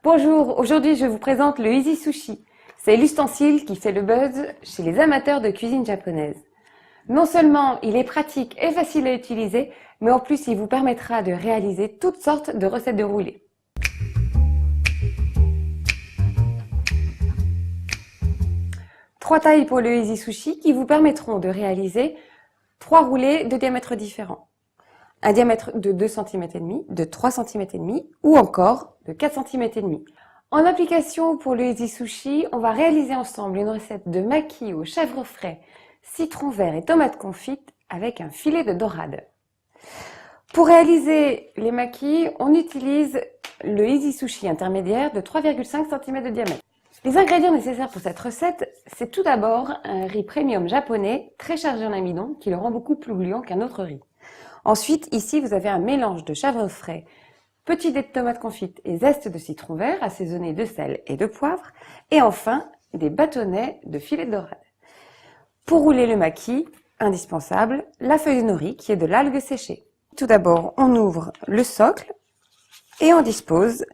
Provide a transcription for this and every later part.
Bonjour, aujourd'hui je vous présente le Easy Sushi. C'est l'ustensile qui fait le buzz chez les amateurs de cuisine japonaise. Non seulement il est pratique et facile à utiliser, mais en plus il vous permettra de réaliser toutes sortes de recettes de roulés. Trois tailles pour le Easy Sushi qui vous permettront de réaliser 3 roulés de diamètres différents. Un diamètre de 2 cm et demi, de 3 cm et demi ou encore de 4 cm et demi. En application pour le Easy Sushi, on va réaliser ensemble une recette de maki au chèvre frais, citron vert et tomate confite avec un filet de dorade. Pour réaliser les makis, on utilise le Easy Sushi intermédiaire de 3,5 cm de diamètre. Les ingrédients nécessaires pour cette recette, c'est tout d'abord un riz premium japonais très chargé en amidon qui le rend beaucoup plus gluant qu'un autre riz. Ensuite, ici, vous avez un mélange de chèvre frais, petits dés de tomates confites et zeste de citron vert assaisonné de sel et de poivre. Et enfin, des bâtonnets de filet de dorade. Pour rouler le maki, indispensable, la feuille de nori qui est de l'algue séchée. Tout d'abord, on ouvre le socle et on dispose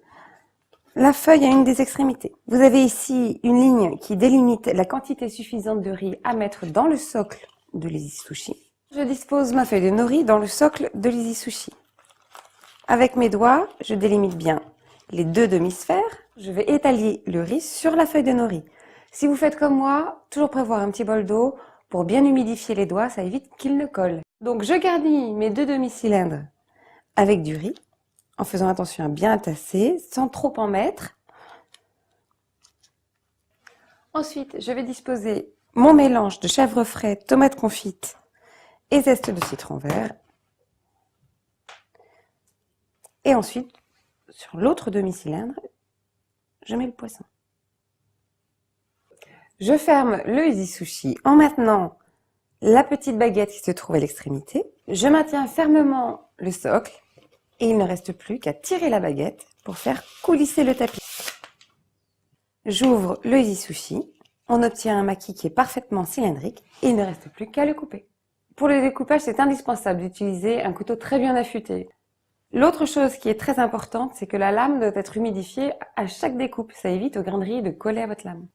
la feuille à une des extrémités. Vous avez ici une ligne qui délimite la quantité suffisante de riz à mettre dans le socle de l'Easy Sushi. Je dispose ma feuille de nori dans le socle de l'Easy Sushi. Avec mes doigts, je délimite bien les deux demi-sphères. Je vais étaler le riz sur la feuille de nori. Si vous faites comme moi, toujours prévoir un petit bol d'eau pour bien humidifier les doigts, ça évite qu'ils ne collent. Donc je garnis mes deux demi-cylindres avec du riz, en faisant attention à bien tasser, sans trop en mettre. Ensuite, je vais disposer mon mélange de chèvre frais, tomate confite et zeste de citron vert. Et ensuite, sur l'autre demi-cylindre, je mets le poisson. Je ferme le Easy Sushi en maintenant la petite baguette qui se trouve à l'extrémité. Je maintiens fermement le socle et il ne reste plus qu'à tirer la baguette pour faire coulisser le tapis. J'ouvre le Easy Sushi. On obtient un maki qui est parfaitement cylindrique et il ne reste plus qu'à le couper. Pour le découpage, c'est indispensable d'utiliser un couteau très bien affûté. L'autre chose qui est très importante, c'est que la lame doit être humidifiée à chaque découpe. Ça évite aux grains de riz de coller à votre lame.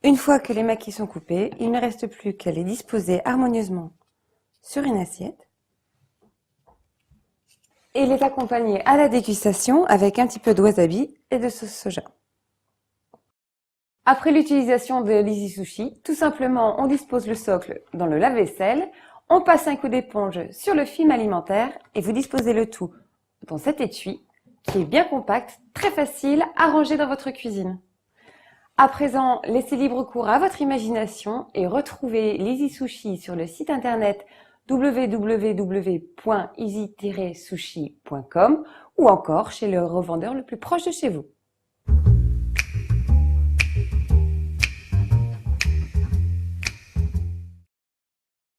Une fois que les makis sont coupés, il ne reste plus qu'à les disposer harmonieusement sur une assiette et les accompagner à la dégustation avec un petit peu de wasabi et de sauce soja. Après l'utilisation de l'Easy Sushi, tout simplement, on dispose le socle dans le lave-vaisselle, on passe un coup d'éponge sur le film alimentaire et vous disposez le tout dans cet étui qui est bien compact, très facile à ranger dans votre cuisine. À présent, laissez libre cours à votre imagination et retrouvez l'Easy Sushi sur le site internet www.easy-sushi.com ou encore chez le revendeur le plus proche de chez vous.